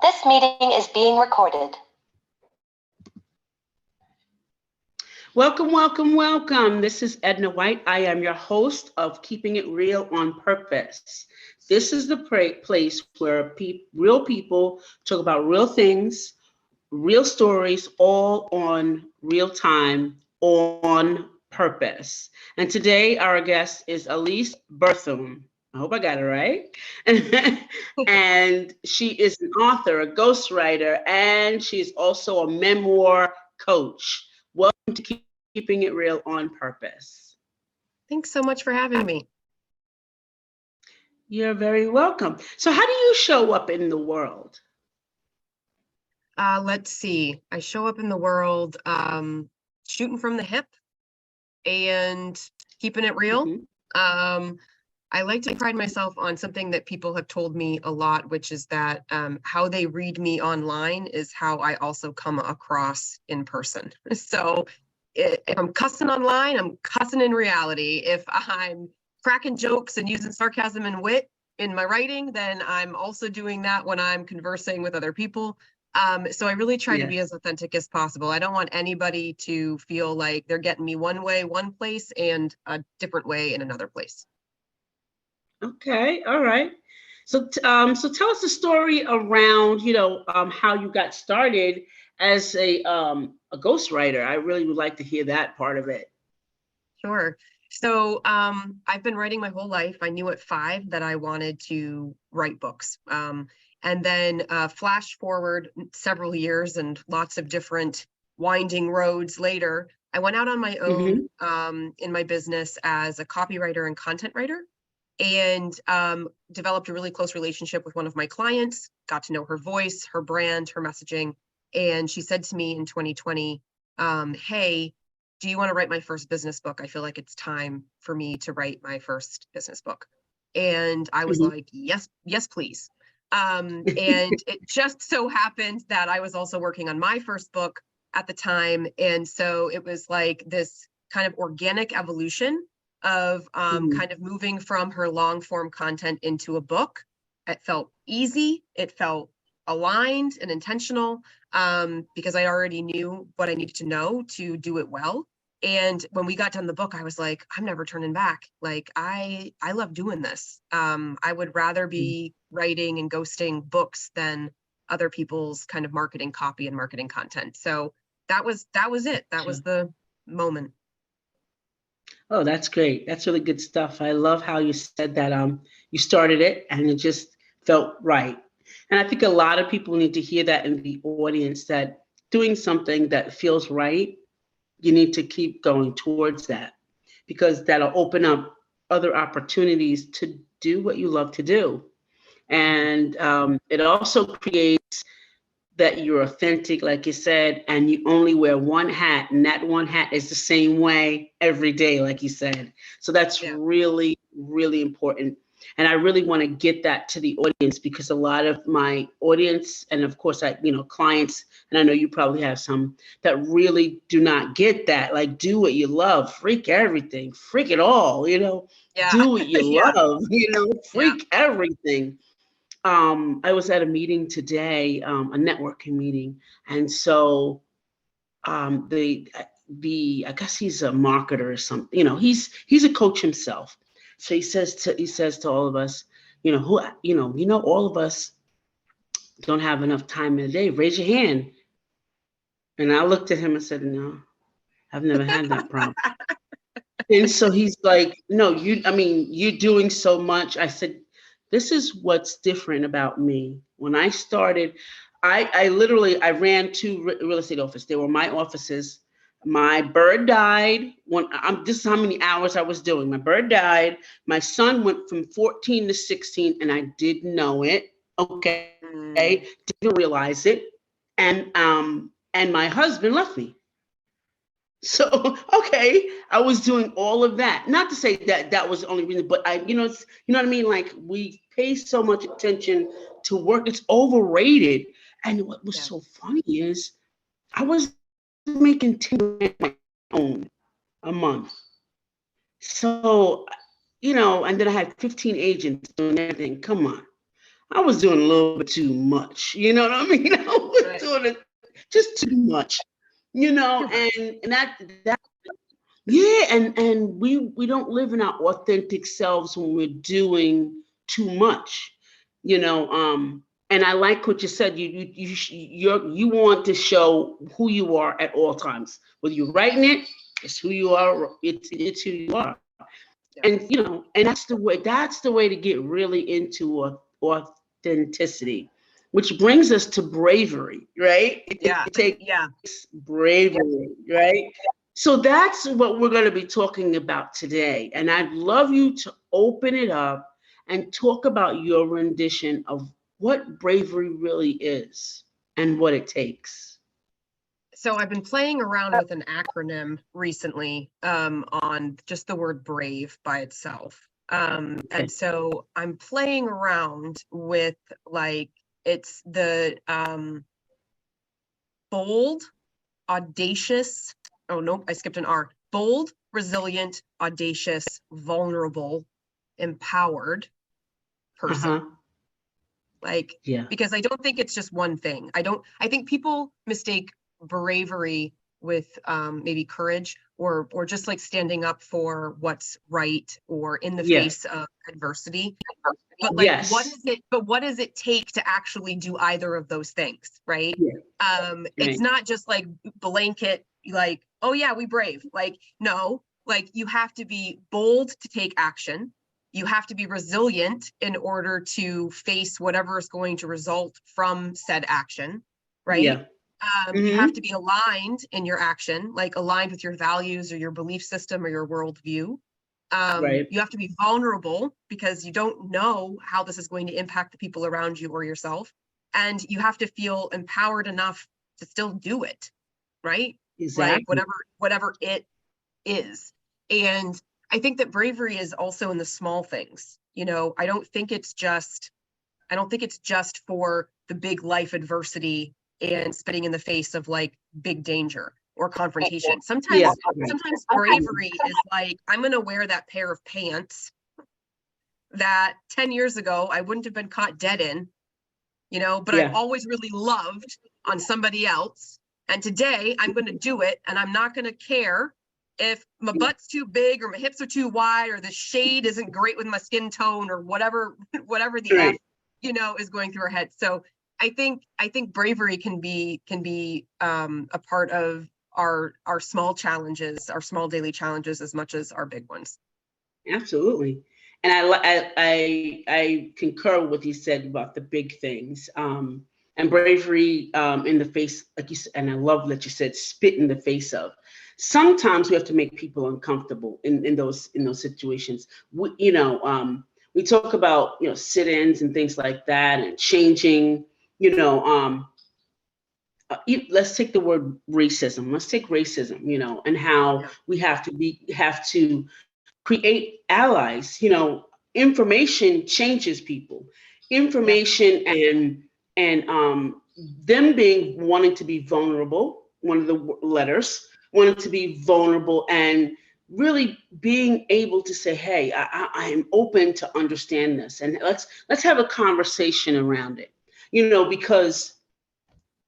This meeting is being recorded. Welcome, welcome, welcome. This is Edna White. I am your host of Keeping It Real on Purpose. This is the place where real people talk about real things, real stories, all on real time, on purpose. And today our guest is Elise Berthum. I hope I got it right. And she is an author, a ghostwriter, and she's also a memoir coach. Welcome to Keeping It Real on Purpose. Thanks so much for having me. You're very welcome. So how do you show up in the world? Let's see. I show up in the world shooting from the hip and keeping it real. Mm-hmm. I like to pride myself on something that people have told me a lot, which is that how they read me online is how I also come across in person. So if I'm cussing online, I'm cussing in reality. If I'm cracking jokes and using sarcasm and wit in my writing, then I'm also doing that when I'm conversing with other people. So I really try to be as authentic as possible. I don't want anybody to feel like they're getting me one way, one place, and a different way in another place. Okay, all right. So tell us the story around, how you got started as a ghostwriter. I really would like to hear that part of it. Sure. So I've been writing my whole life. I knew at 5 that I wanted to write books. And then flash forward several years and lots of different winding roads later, I went out on my own in my business as a copywriter and content writer, and developed a really close relationship with one of my clients, got to know her voice, her brand, her messaging. And she said to me in 2020, hey, do you want to write my first business book? I feel like it's time for me to write my first business book. And I was like, yes, please. And it just so happened that I was also working on my first book at the time. And so it was like this kind of organic evolution of kind of moving from her long form content into a book. It felt easy. It felt aligned and intentional because I already knew what I needed to know to do it well. And when we got done the book, I was like, I'm never turning back. Like, I love doing this. I would rather be writing and ghosting books than other people's kind of marketing copy and marketing content. So that was it. That was the moment. Oh, that's great. That's really good stuff. I love how you said that you started it and it just felt right. And I think a lot of people need to hear that in the audience, that doing something that feels right, you need to keep going towards that, because that'll open up other opportunities to do what you love to do. And it also creates that you're authentic, like you said, and you only wear one hat, and that one hat is the same way every day, like you said. So that's really, really important. And I really want to get that to the audience, because a lot of my audience, and of course, clients, and I know you probably have some that really do not get that. Like, do what you love, freak everything, freak it all, do what you love, freak everything. I was at a meeting today, a networking meeting, and so I guess he's a marketer or something. He's a coach himself. So he says to all of us, all of us don't have enough time in a day. Raise your hand. And I looked at him and said, no, I've never had that problem. And so he's like, no, you're doing so much. I said, this is what's different about me. When I started, I ran 2 real estate offices. They were my offices. My bird died this is how many hours I was doing. My bird died. My son went from 14 to 16, and I didn't know it. Okay. Didn't realize it. And my husband left me. So, okay, I was doing all of that. Not to say that was the only reason, but you know what I mean? Like, we pay so much attention to work. It's overrated. And what was so funny is I was making 10 grand my own a month. So, and then I had 15 agents doing everything. Come on. I was doing a little bit too much. You know what I mean? I was Right. doing it just too much. You know, Too much. and that yeah, and we don't live in our authentic selves when we're doing too much. You know, and I like what you said. You want to show who you are at all times. Whether you're writing it, it's who you are. It's who you are. Yeah. And you know, and that's the way to get really into authenticity, which brings us to bravery, right? Yeah. It takes Yeah. bravery, right? So that's what we're going to be talking about today, and I'd love you to open it up and talk about your rendition of what bravery really is and what it takes. So I've been playing around with an acronym recently on just the word brave by itself. Okay. And so I'm playing around with like it's the bold, audacious. Oh no, I skipped an R. Bold, resilient, audacious, vulnerable, empowered person. Uh-huh. Like, Yeah. because I don't think it's just one thing. I think people mistake bravery with maybe courage or just like standing up for what's right or in the Yeah. face of adversity. But like, what Yes. is it? But what does it take to actually do either of those things, right? Yeah. It's Right. not just like blanket, like, oh yeah, we brave. Like, no, like you have to be bold to take action. You have to be resilient in order to face whatever is going to result from said action, right? Yeah. You have Hmm. to be aligned in your action, like aligned with your values or your belief system or your worldview. Right. You have to be vulnerable because you don't know how this is going to impact the people around you or yourself. And you have to feel empowered enough to still do it, right? Like Exactly. whatever it is. And I think that bravery is also in the small things. You know, I don't think it's just for the big life adversity and spitting in the face of like big danger or confrontation. Yeah. Sometimes bravery is like, I'm going to wear that pair of pants that 10 years ago I wouldn't have been caught dead in, you know, but I've Yeah. always really loved on somebody else. And today I'm going to do it, and I'm not going to care if my butt's too big or my hips are too wide or the shade isn't great with my skin tone or whatever the F, Right. you know, is going through our head. So I think bravery can be a part of our small challenges, our small daily challenges, as much as our big ones. Absolutely. And I concur with what you said about the big things. And bravery in the face, like you said, and I love that you said spit in the face of. Sometimes we have to make people uncomfortable in those situations. We talk about sit-ins and things like that, and changing. You know, let's take the word racism. Let's take racism. And how Yeah. we have to create allies. Information changes people. Information and them being wanting to be vulnerable, one of the letters, wanting to be vulnerable and really being able to say, hey, I am open to understand this, and let's have a conversation around it. Because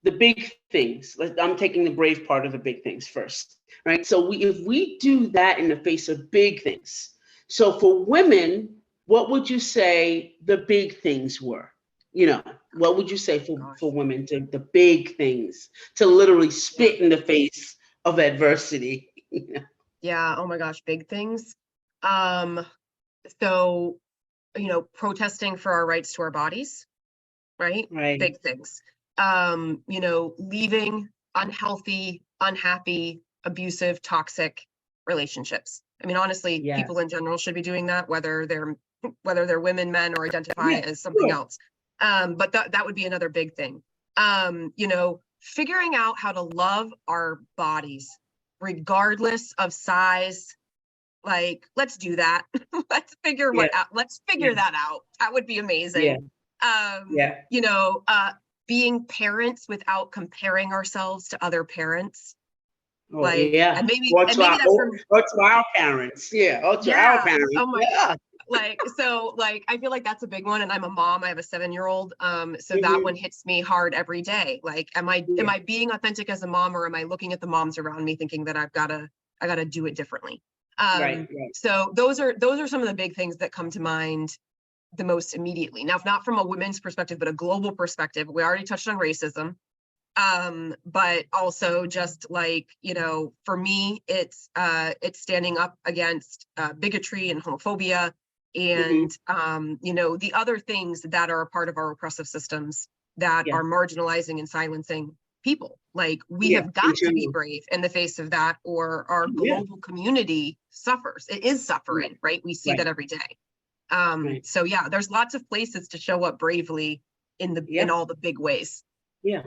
the big things, I'm taking the brave part of the big things first, right? So if we do that in the face of big things, so for women, what would you say the big things were? What would you say for women, to the big things, to literally spit in the face of adversity? Yeah. Oh my gosh, big things. So, protesting for our rights to our bodies, right? Right. Big things. Leaving unhealthy, unhappy, abusive, toxic relationships. I mean, honestly, Yes. people in general should be doing that, whether they're women, men, or identify Yeah, as something sure. else. But that would be another big thing. Figuring out how to love our bodies, regardless of size. Like, let's do that. Let's figure Yeah. let's figure that out. That would be amazing. Yeah. Being parents without comparing ourselves to other parents. Oh, Like, yeah. and maybe Or that's to our parents. Yeah. Or to our yeah. parents. Oh my, Yeah. Like, I feel like that's a big one. And I'm a mom, I have a 7-year-old. So that Mhm. one hits me hard every day. Like, am Yeah. I being authentic as a mom, or am I looking at the moms around me thinking that I gotta do it differently? Right, right. So those are some of the big things that come to mind the most immediately. Now, if not from a women's perspective, but a global perspective, we already touched on racism. But also just like, for me, it's standing up against bigotry and homophobia Mhm. and the other things that are a part of our oppressive systems that Yeah. are marginalizing and silencing people. Like, we Yeah, have in got to be general. brave in the face of that, or our Yeah. global community suffers. It is Right, suffering, right? We see right, that every day. right. So yeah, there's lots of places to show up bravely in Yeah. all the big ways. Yeah.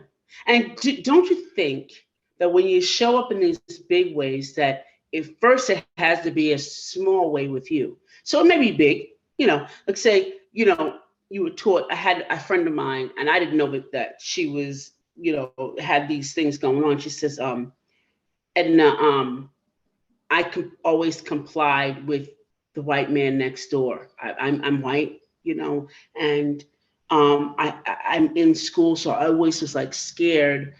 And don't you think that when you show up in these big ways, that at first it has to be a small way with you? So it may be big, like say, you were taught, I had a friend of mine and I didn't know that she was, had these things going on. She says, Edna, always complied with the white man next door. I'm white, and I'm in school, so I always was like scared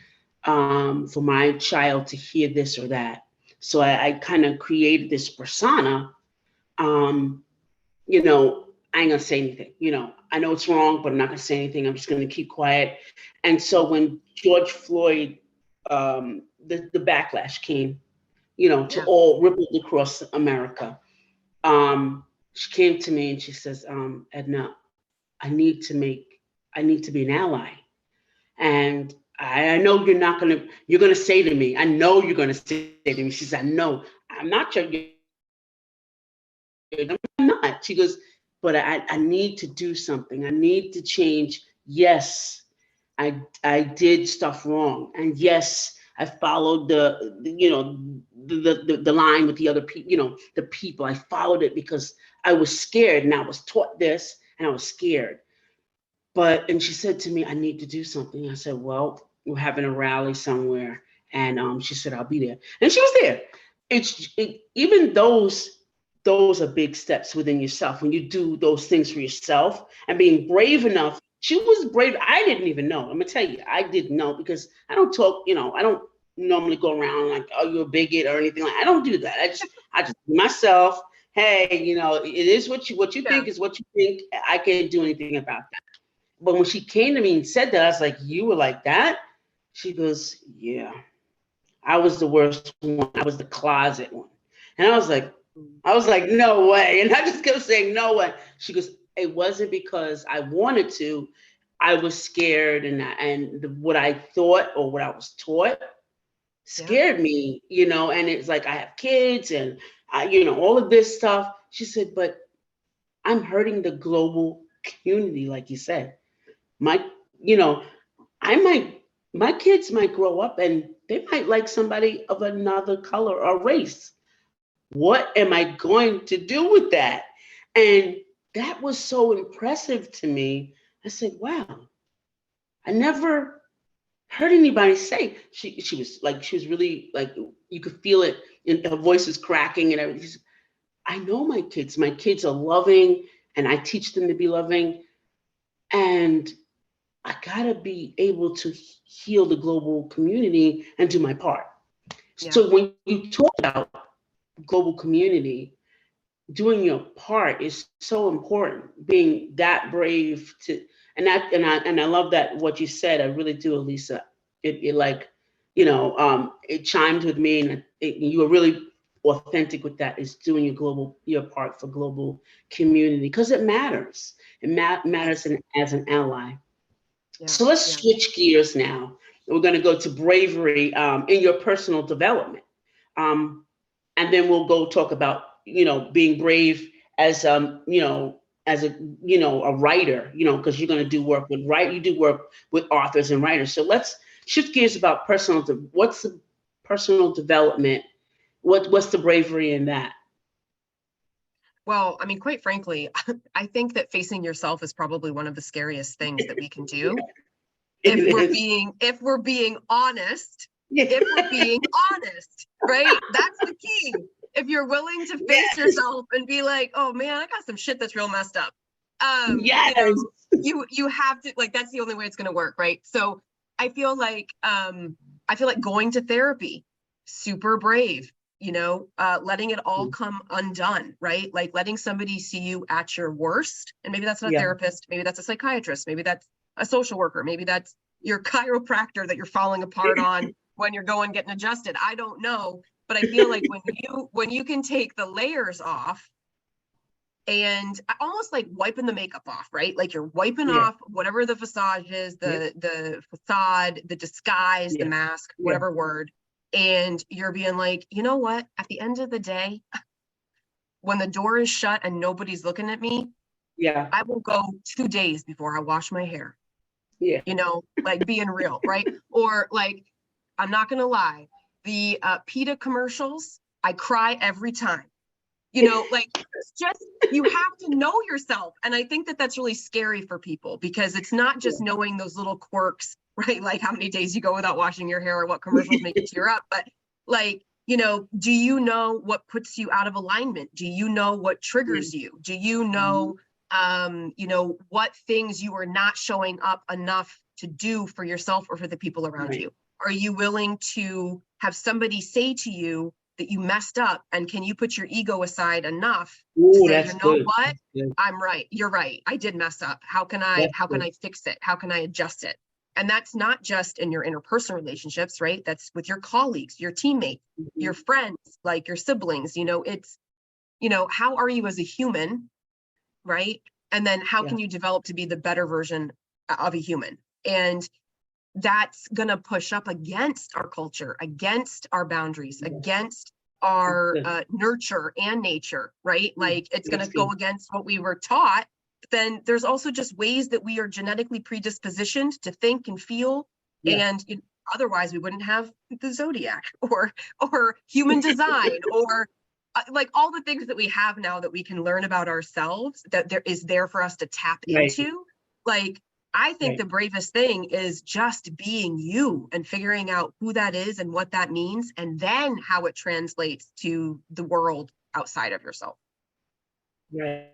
for my child to hear this or that. So I kind of created this persona. Um, I ain't gonna say anything. I know it's wrong, but I'm not gonna say anything. I'm just gonna keep quiet. And so when George Floyd, the backlash came, to Yeah. all rippled across America. She came to me and she says, Edna, I need to make, I need to be an ally. And I know you're gonna say to me, I know you're gonna say to me. She says, I know, I'm not your, I'm not. She goes, but I need to do something. I need to change. Yes, I did stuff wrong, and yes, I followed the line with the other people. The people. I followed it because I was scared, and I was taught this, and I was scared. And she said to me, I need to do something. I said, well, we're having a rally somewhere, and she said I'll be there, and she was there. Even those are big steps within yourself when you do those things for yourself and being brave enough. She was brave. I didn't even know. I'm gonna tell you, I didn't know because I don't talk. I don't normally go around like, oh, you're a bigot or anything like. I don't do that. I just be myself. Hey, it is what you Yeah. think is what you think. I can't do anything about that. But when she came to me and said that, I was like, you were like that? She goes, yeah. I was the worst one. I was the closet one. And I was like, no way. And I just kept saying, no way. She goes, it wasn't because I wanted to. I was scared, and what I thought or what I was taught Yeah. scared me, and it's like I have kids and all of this stuff. She said, but I'm hurting the global community, like you said. My, you know, I might, my kids might grow up and they might like somebody of another color or race. What am I going to do with that? And that was so impressive to me. I said, wow, I never heard anybody say. She was really like, you could feel it in her voice is cracking and everything. She said, I know my kids. My kids are loving and I teach them to be loving. And I gotta be able to heal the global community and do my part. Yeah. So when you talk about global community, doing your part is so important. Being that brave to, and I love that what you said. I really do, Elisa. It like, it chimed with me, and you were really authentic with that. Is doing your part for global community because it matters. It matters as an ally. Yeah. So let's Yeah. switch gears now. We're going to go to bravery in your personal development. Um, and then we'll go talk about, being brave as, as a writer, because you're going to do work with, you do work with authors and writers. So let's shift gears about what's the personal development? What's the bravery in that? Well, I mean, quite frankly, I think that facing yourself is probably one of the scariest things that we can do. It If we're being honest, is. right? That's the key. if you're willing to face yourself and be like, oh man, I got some shit that's real messed up. Yes. You have to, like, that's the only way it's going to work, right? So I feel like going to therapy, super brave, letting it all come undone, right? Like letting somebody see you at your worst. And maybe that's not a therapist, maybe that's a psychiatrist, maybe that's a social worker, maybe that's your chiropractor that you're falling apart on when you're getting adjusted. I don't know, but I feel like when you can take the layers off and almost like wiping the makeup off, right? Like you're wiping off whatever the facade is, the facade, the disguise, the mask, whatever word. And you're being like, you know what? At the end of the day, when the door is shut and nobody's looking at me, I will go 2 days before I wash my hair. Like being real, right? Or like, I'm not gonna lie, the PETA commercials, I cry every time. Like it's just, you have to know yourself. And I think that that's really scary for people because it's not just knowing those little quirks, right? Like how many days you go without washing your hair or what commercials make you tear up, but like, do you know what puts you out of alignment? Do you know what triggers you? Do you know, what things you are not showing up enough to do for yourself or for the people around you? Are you willing to have somebody say to you that you messed up, and can you put your ego aside enough to say, what? I'm right. You're right. I did mess up. How can I fix it? How can I adjust it? And that's not just in your interpersonal relationships, right? That's with your colleagues, your teammates, your friends, like your siblings. It's, how are you as a human, right? And then how can you develop to be the better version of a human? And that's going to push up against our culture, against our boundaries, against our nurture and nature, right? Like it's going to go against what we were taught. Then there's also just ways that we are genetically predispositioned to think and feel. And otherwise we wouldn't have the zodiac or human design or like all the things that we have now that we can learn about ourselves that there for us to tap into. Like, I think the bravest thing is just being you and figuring out who that is and what that means, and then how it translates to the world outside of yourself. Right.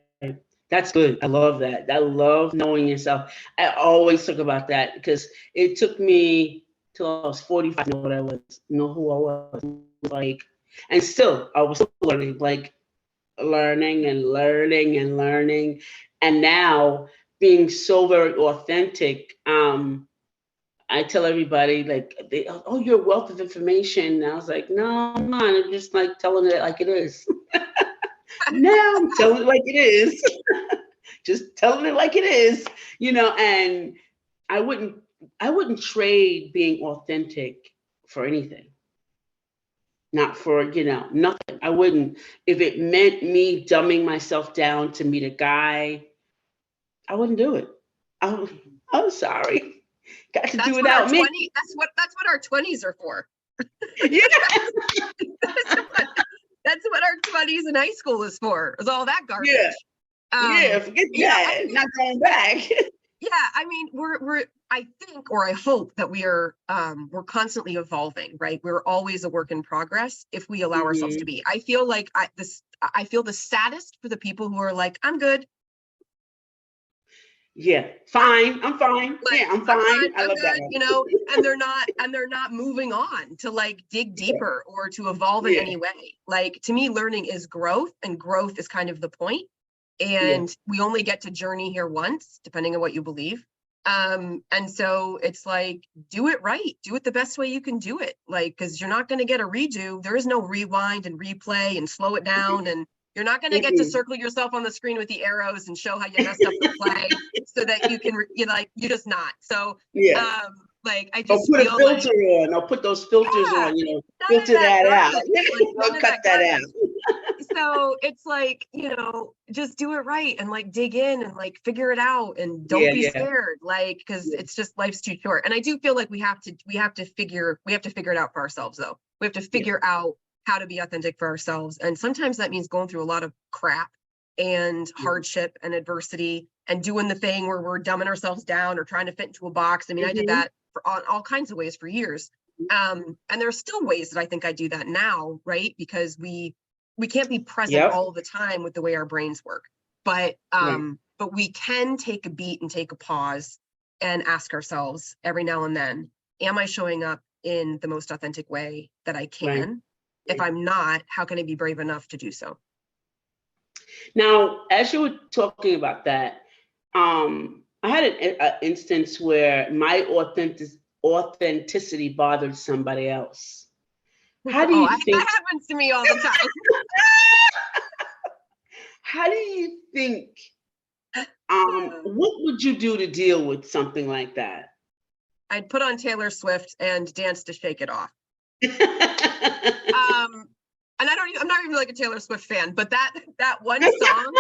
That's good. I love that. I love knowing yourself. I always talk about that because it took me till I was 45 to know what I was, know who I was. Like, and still, I was still learning, like learning and learning and learning. And now being so very authentic, I tell everybody like, oh, you're a wealth of information. And I was like, no, I'm not. I'm just like telling it like it is. Now I'm telling it like it is. Just telling it like it is, and I wouldn't trade being authentic for anything. Not for, nothing. I wouldn't. If it meant me dumbing myself down to meet a guy, I wouldn't do it. I'm sorry. Got to do without me. That's what our 20s are for. Yeah. That's what our 20s in high school is for. Is all that garbage. Forget that. Not going back. I mean, I think, or I hope that we're constantly evolving, right? We're always a work in progress if we allow ourselves to be. I feel like I feel the saddest for the people who are like, I'm good. Yeah, fine. I'm fine. Like, I'm fine. I love good, that. and they're not moving on to like dig deeper or to evolve in any way. Like, to me, learning is growth, and growth is kind of the point. And we only get to journey here once, depending on what you believe. And so it's like, do it right. Do it the best way you can do it. Like, because you're not going to get a redo. There is no rewind and replay and slow it down. And you're not going to get to circle yourself on the screen with the arrows and show how you messed up the play so that you can, you're just not. So, like, I just put feel a filter on. I'll put those filters on, filter that out. I'll cut that out. So it's like, just do it right and like dig in and like figure it out and don't be scared, like, because it's just, life's too short. And I do feel like we have to figure it out for ourselves, though. We have to figure out how to be authentic for ourselves. And sometimes that means going through a lot of crap and hardship and adversity and doing the thing where we're dumbing ourselves down or trying to fit into a box. I mean, I did that for all kinds of ways for years. And there are still ways that I think I do that now, right? Because we we can't be present Yep. all the time with the way our brains work. But but we can take a beat and take a pause and ask ourselves every now and then, am I showing up in the most authentic way that I can? If I'm not, how can I be brave enough to do so? Now, as you were talking about that, I had an instance where my authenticity bothered somebody else. How do you think that happens to me all the time? How do you think, what would you do to deal with something like that? I'd put on Taylor Swift and dance to Shake It Off. And I'm not even like a Taylor Swift fan, but that one song,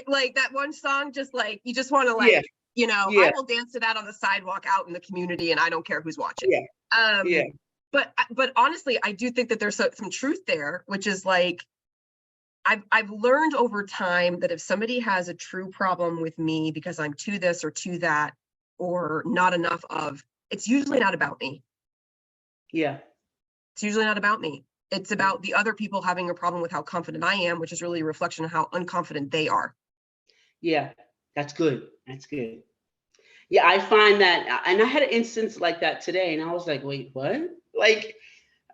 like that one song, just like, you just want to like, I will dance to that on the sidewalk out in the community, and I don't care who's watching. But honestly, I do think that there's some truth there, which is like, I've learned over time that if somebody has a true problem with me because I'm to this or to that, or not enough of, it's usually not about me. Yeah. It's usually not about me. It's about the other people having a problem with how confident I am, which is really a reflection of how unconfident they are. Yeah, that's good. That's good. Yeah, I find that, and I had an instance like that today, and I was like, wait, what? Like,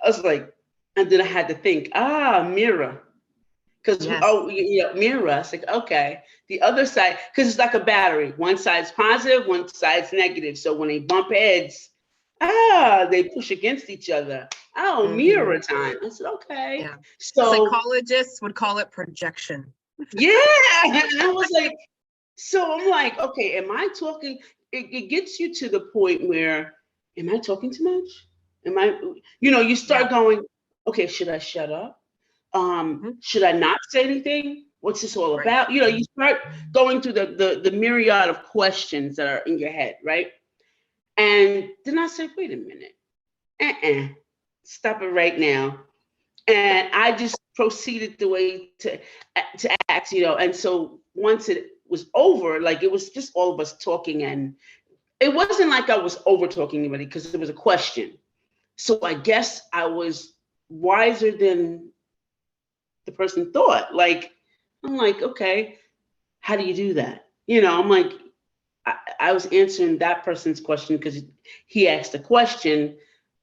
I was like, and then I had to think, mirror. Because, mirror, I was like, okay, the other side, because it's like a battery. One side's positive, one side's negative. So when they bump heads, they push against each other. Mirror time. I said, okay. Yeah. So psychologists would call it projection. Yeah. And I was like, so I'm like, okay, am I talking? It gets you to the point where, am I talking too much? You start going, okay, should I shut up? Should I not say anything? What's this all about? You start going through the myriad of questions that are in your head, right? And then I said, wait a minute, stop it right now. And I just proceeded the way to act, and so once it was over, like it was just all of us talking, and it wasn't like I was over talking anybody because it was a question. So I guess I was wiser than the person thought. Like, I'm like, okay, how do you do that? I'm like, I was answering that person's question because he asked a question.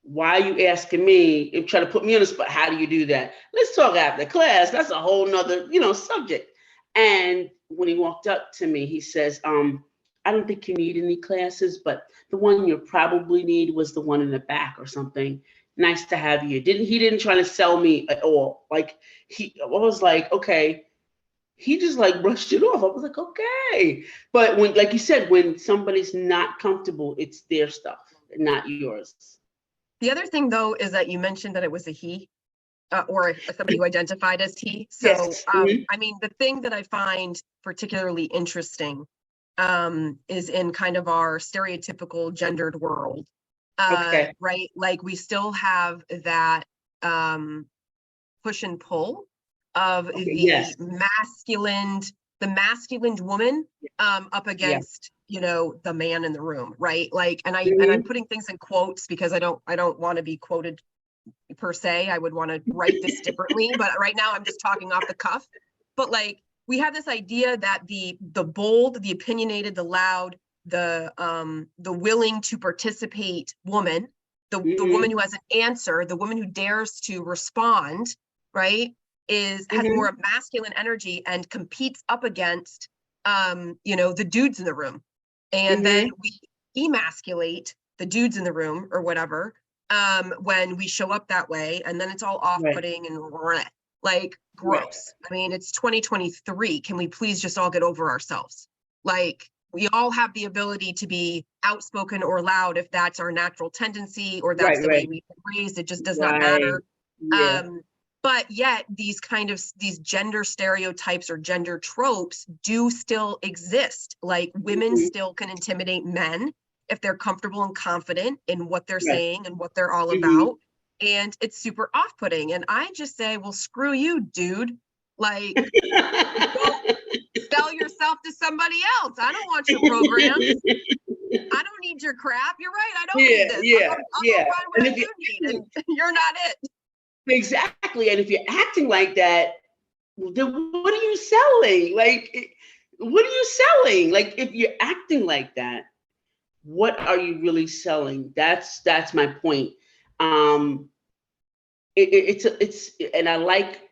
Why are you asking me? And try to put me on the spot. How do you do that? Let's talk after class. That's a whole nother, subject. And when he walked up to me, he says, I don't think you need any classes, but the one you probably need was the one in the back or something. Nice to have you. He didn't try to sell me at all. Like I was like, okay. He just like brushed it off. I was like, okay. But when, like you said, when somebody's not comfortable, it's their stuff, not yours. The other thing though, is that you mentioned that it was a he, or somebody who identified as he. So, yes. I mean, the thing that I find particularly interesting is in kind of our stereotypical gendered world, right? Like we still have that push and pull of the masculine woman up against the man in the room, right? Like, and I'm putting things in quotes because I don't want to be quoted per se. I would want to write this differently, but right now I'm just talking off the cuff. But like, we have this idea that the bold, the opinionated, the loud, the willing to participate woman, the woman who has an answer, the woman who dares to respond, right, has more masculine energy and competes up against the dudes in the room. And then we emasculate the dudes in the room or whatever when we show up that way, and then it's all off-putting and like gross. I mean, it's 2023. Can we please just all get over ourselves? Like, we all have the ability to be outspoken or loud if that's our natural tendency or that's the way we've been raised. It just does not matter. But yet these gender stereotypes or gender tropes do still exist. Like, women still can intimidate men if they're comfortable and confident in what they're saying and what they're all about. And it's super off-putting. And I just say, well, screw you, dude. Like, go sell yourself to somebody else. I don't want your programs. I don't need your crap. You're right. I don't need this. I'll find what I do need, and you're not it. Exactly. And if you're acting like that, then what are you selling? Like, what are you selling? Like, if you're acting like that, what are you really selling? That's my point. Um, it's and I like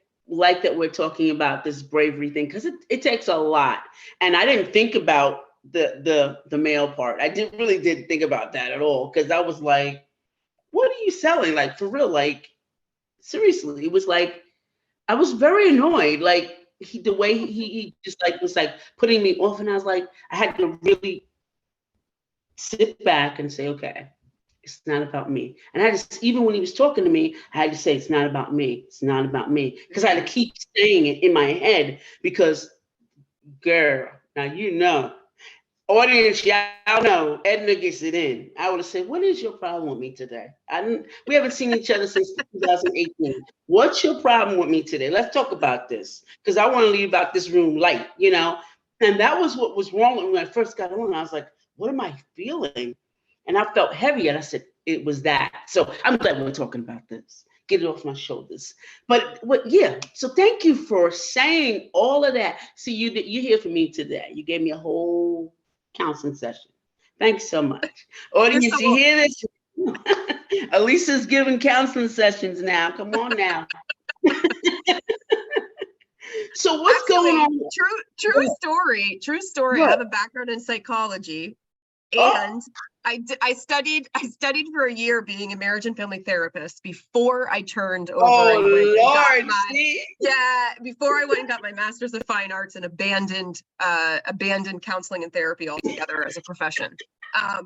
that we're talking about this bravery thing because it takes a lot. And I didn't think about the male part. I didn't really didn't think about that at all because I was like, what are you selling? Like for real, like seriously, it was like I was very annoyed. Like the way he just like was like putting me off, and I was like, I had to really sit back and say, okay, it's not about me. And I just, even when he was talking to me, I had to say, it's not about me. It's not about me. Because I had to keep saying it in my head because, girl, now you know, audience, y'all know, Edna gets it in. I would have said, what is your problem with me today? We haven't seen each other since 2018. What's your problem with me today? Let's talk about this. Because I want to leave out this room light, you know? And that was what was wrong when I first got on. I was like, what am I feeling? And I felt heavy. And I said, it was that. So I'm glad we're talking about this. Get it off my shoulders. But yeah. So thank you for saying all of that. See, you're here for me today. You gave me a whole counseling session. Thanks so much. Audience, you hear this? Elisa's giving counseling sessions now. Come on now. So what's going on? True story. What? I have a background in psychology, and I studied for a year being a marriage and family therapist before I turned over. Lord, before I went and got my master's of fine arts and abandoned counseling and therapy altogether as a profession.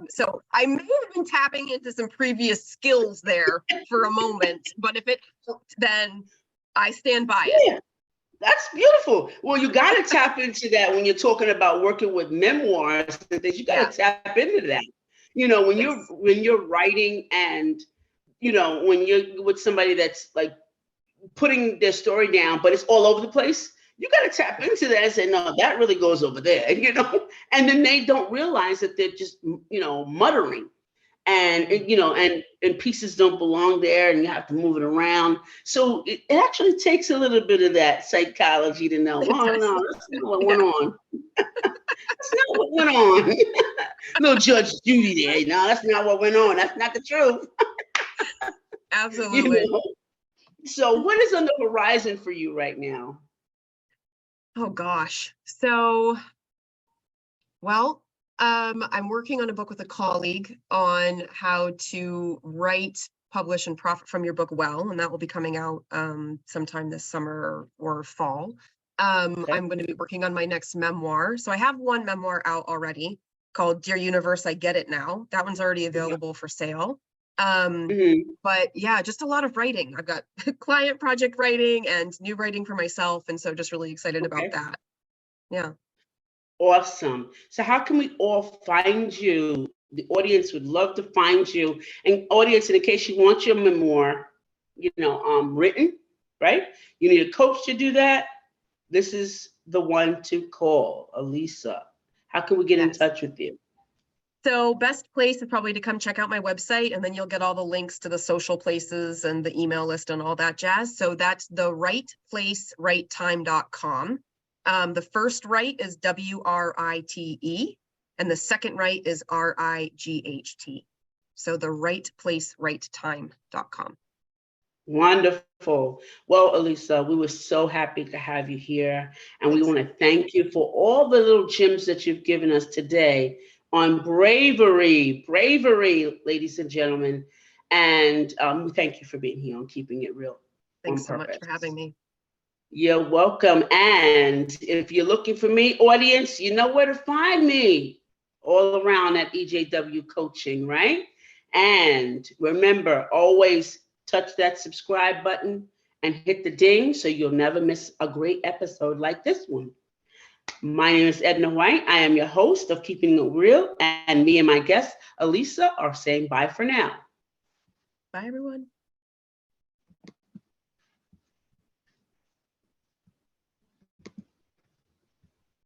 So I may have been tapping into some previous skills there for a moment, but if it helped, then I stand by it. That's beautiful. Well, you got to tap into that when you're talking about working with memoirs and things. You got to tap into that. You know, when you're writing, and you know, when you're with somebody that's like putting their story down, but it's all over the place. You got to tap into that and say, no, that really goes over there. You know, and then they don't realize that they're just, you know, muttering. And you know, and pieces don't belong there, and you have to move it around. So it actually takes a little bit of that psychology to know. Oh no, that's not what went on. That's not what went on. No Judge Judy there. No, that's not what went on. That's not the truth. Absolutely. You know? So what is on the horizon for you right now? Oh gosh. So, well. I'm working on a book with a colleague on how to write, publish, and profit from your book well, and that will be coming out sometime this summer or fall. Okay. I'm going to be working on my next memoir. So I have one memoir out already called Dear Universe, I Get It Now. That one's already available for sale. But yeah, just a lot of writing. I've got client project writing and new writing for myself, and so just really excited about that. Yeah. Awesome. So how can we all find you? The audience would love to find you. And audience, in case you want your memoir, you know, written, right? You need a coach to do that. This is the one to call, Elisa. How can we get in touch with you? So best place is probably to come check out my website, and then you'll get all the links to the social places and the email list and all that jazz. So that's the rightplacerightTime.com. The first right is WRITE, and the second right is RIGHT. So the rightplacerightTime.com. Wonderful. Well, Elisa, we were so happy to have you here, and we want to thank you for all the little gems that you've given us today on bravery, ladies and gentlemen. And we thank you for being here on Keeping It Real. Thanks so much for having me. You're welcome. And if you're looking for me, audience, you know where to find me. All around at EJW Coaching, right? And remember, always touch that subscribe button and hit the ding so you'll never miss a great episode like this one. My name is Edna White. I am your host of Keeping It Real, and me and my guest, Elisa, are saying bye for now. Bye, everyone.